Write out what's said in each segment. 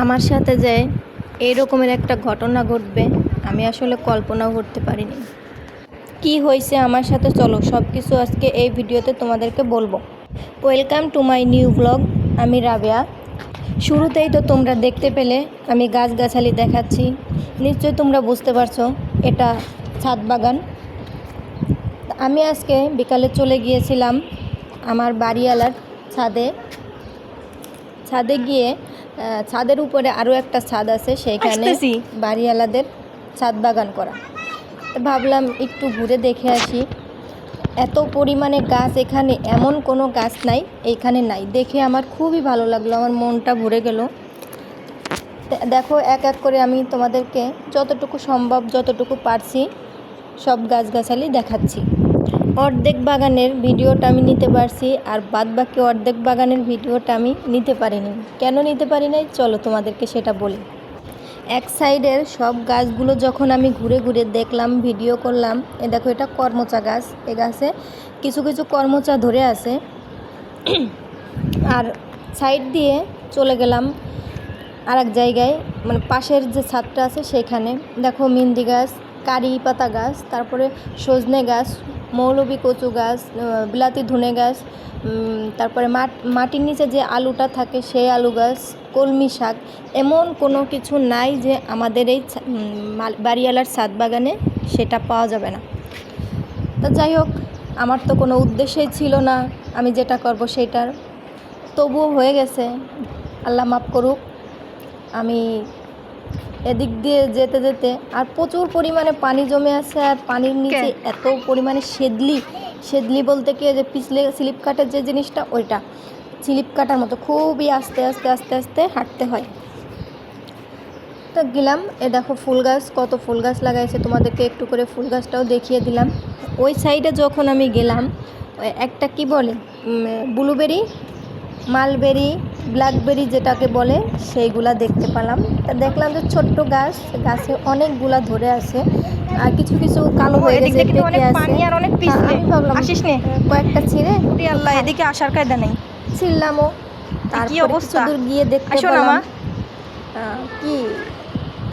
আমার সাথে যে এই রকমের একটা ঘটনা ঘটবে আমি আসলে কল্পনাও করতে পারিনি। কি হয়েছে আমার সাথে চলো সব কিছু আজকে এই ভিডিওতে তোমাদেরকে বলবো। Welcome to my new blog. আমি রাবেয়া। শুরুতেই তো তোমরা দেখতে পেলে আমি গাছগাছালি দেখাচ্ছি, নিশ্চয়ই তোমরা বুঝতে পারছো এটা ছাদ বাগান। আমি আজকে বিকালে চলে গিয়েছিলাম আমার বাড়িওয়ালার ছাদে গিয়ে ছাদের উপরে আরও একটা ছাদ আছে, সেইখানে বাড়িওয়ালাদের ছাদ বাগান করা। তো ভাবলাম একটু ঘুরে দেখে আসি। এত পরিমাণে গাছ এখানে, এমন কোনো গাছ নাই এইখানে নাই। দেখে আমার খুবই ভালো লাগলো, আমার মনটা ভরে গেল। দেখো এক এক করে আমি তোমাদেরকে যতটুকু সম্ভব, যতটুকু পারছি সব গাছগাছালি দেখাচ্ছি। অর্ধেক বাগানের ভিডিওটা আমি নিতে পারছি, আর বাদবাকি অর্ধেক বাগানের ভিডিওটা আমি নিতে পারিনি। কেন নিতে পারি নাই চলো তোমাদেরকে সেটা বলি। এক সাইডের সব গাছগুলো যখন আমি ঘুরে ঘুরে দেখলাম, ভিডিও করলাম। এ দেখো এটা করমচা গাছ, এ গাছে কিছু কিছু করমচা ধরে আছে। আর সাইড দিয়ে চলে গেলাম আর এক জায়গায়, মানে পাশের যে ছাদটা আছে সেখানে দেখো মেহেন্দি গাছ, কারি পাতা গাছ, তারপরে সজনে গাছ, মৌলবী কচু গাছ, বিলাতি ধনে গাছ, তারপরে মাটির নিচে যে আলুটা থাকে সেই আলু গাছ, কলমি শাক। এমন কোনো কিছু নাই যে আমাদের এই বাড়িওয়ালার ছাদ বাগানে সেটা পাওয়া যাবে না। তো যাই হোক, আমার তো কোনো উদ্দেশ্যই ছিল না আমি যেটা করব সেটার, তবুও হয়ে গেছে, আল্লাহ মাফ করুক। আমি এদিক দিয়ে যেতে যেতে আর প্রচুর পরিমাণে পানি জমে আছে, আর পানির নিচে এত পরিমাণে সেদলি বলতে কি যে পিছলে স্লিপ কাটের যে জিনিসটা, ওইটা স্লিপ কাটার মতো খুবই আস্তে আস্তে আস্তে আস্তে হাঁটতে হয়। তো গেলাম, এ দেখো ফুল গাছ, কত ফুল গাছ লাগাইছে, তোমাদেরকে একটু করে ফুল গাছটাও দেখিয়ে দিলাম। ওই সাইডে যখন আমি গেলাম, একটা কি বলে ব্লুবেরি, মালবেরি, ব্ল্যাকবেরি যেটাকে বলে, সেইগুলা দেখতে পেলাম। তা দেখলাম যে ছোট্ট গাছ, গাছে অনেকগুলা ধরে আছে, আর কিছু কিছু কালো হয়ে গেছে, পেকে আছে। আমি ভাবলাম কয়েকটা ছিঁড়ে আল্লাহ এদিকে আসার কায়দা নেই, ছিঁড়লামও। তারপর কিছু দূর গিয়ে দেখতে পেলাম কি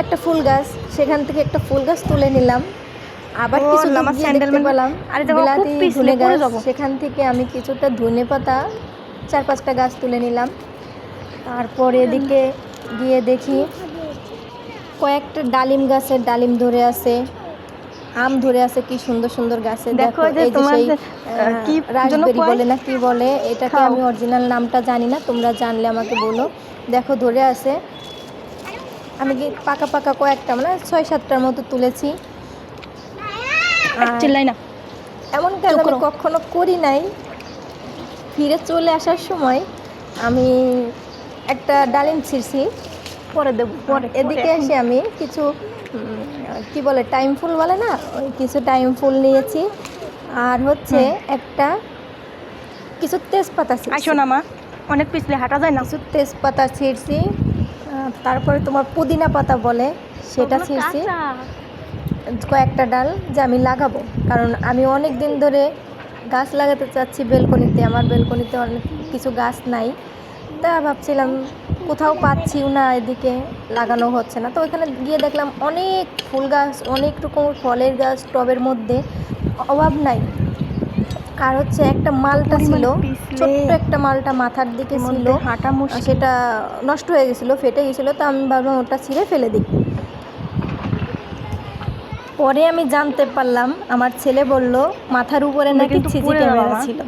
একটা ফুল গাছ, সেখান থেকে একটা ফুল গাছ তুলে নিলাম। আবার কিছু দূর গিয়ে দেখতে পেলাম বিলাতি ধনে গাছ, সেখান থেকে আমি কিছুটা ধনে পাতা 4-5টা গাছ তুলে নিলাম। তারপর এদিকে গিয়ে দেখি কয়েকটা ডালিম গাছের ডালিম ধরে আছে, আম ধরে আছে, কি সুন্দর সুন্দর গাছে। দেখো এই যে সেই রাজবেরি বলে না কি বলে এটাকে, আমি অরিজিনাল নামটা জানি না, তোমরা জানলে আমাকে বলো। দেখো ধরে আছে, আমি কি পাকা পাকা কয়েকটা, মানে 6-7টার মতো তুলেছি। এমন কাজ আমি কখনো করি নাই। ফিরে চলে আসার সময় আমি একটা ডালিম ছিঁড়ছি, পরে দেবো। এদিকে এসে আমি কিছু কি বলে টাইম ফুল বলে না, ওই কিছু টাইম ফুল নিয়েছি, আর হচ্ছে একটা কিছু তেজপাতা ছিঁড়ছি। অনেক পিছলে হাঁটা যায় না, কিছু তেজপাতা ছিঁড়ছি, তারপরে তোমার পুদিনা পাতা বলে সেটা ছিঁড়ছি, কয়েকটা ডাল যে আমি লাগাবো। কারণ আমি অনেক দিন ধরে গাছ লাগাতে চাচ্ছি বেলকনিতে, আমার বেলকনিতে অনেক কিছু গাছ নাই। তা ভাবছিলাম কোথাও পাচ্ছিও না, এদিকে লাগানো হচ্ছে না। তো ওইখানে গিয়ে দেখলাম অনেক ফুল গাছ, অনেক রকমের ফলের গাছ টবের মধ্যে, অভাব নাই। আর হচ্ছে একটা মালটা ছিল, ছোট্ট একটা মালটা মাথার দিকে ছিল, সেটা নষ্ট হয়ে গেছিলো, ফেটে গেছিলো। তো আমি ভাবলাম ওটা ছিঁড়ে ফেলে দিই। পরে আমি জানতে পারলাম, আমার ছেলে বলল মাথার উপরে নাকি সিসি ক্যামেরা ছিল।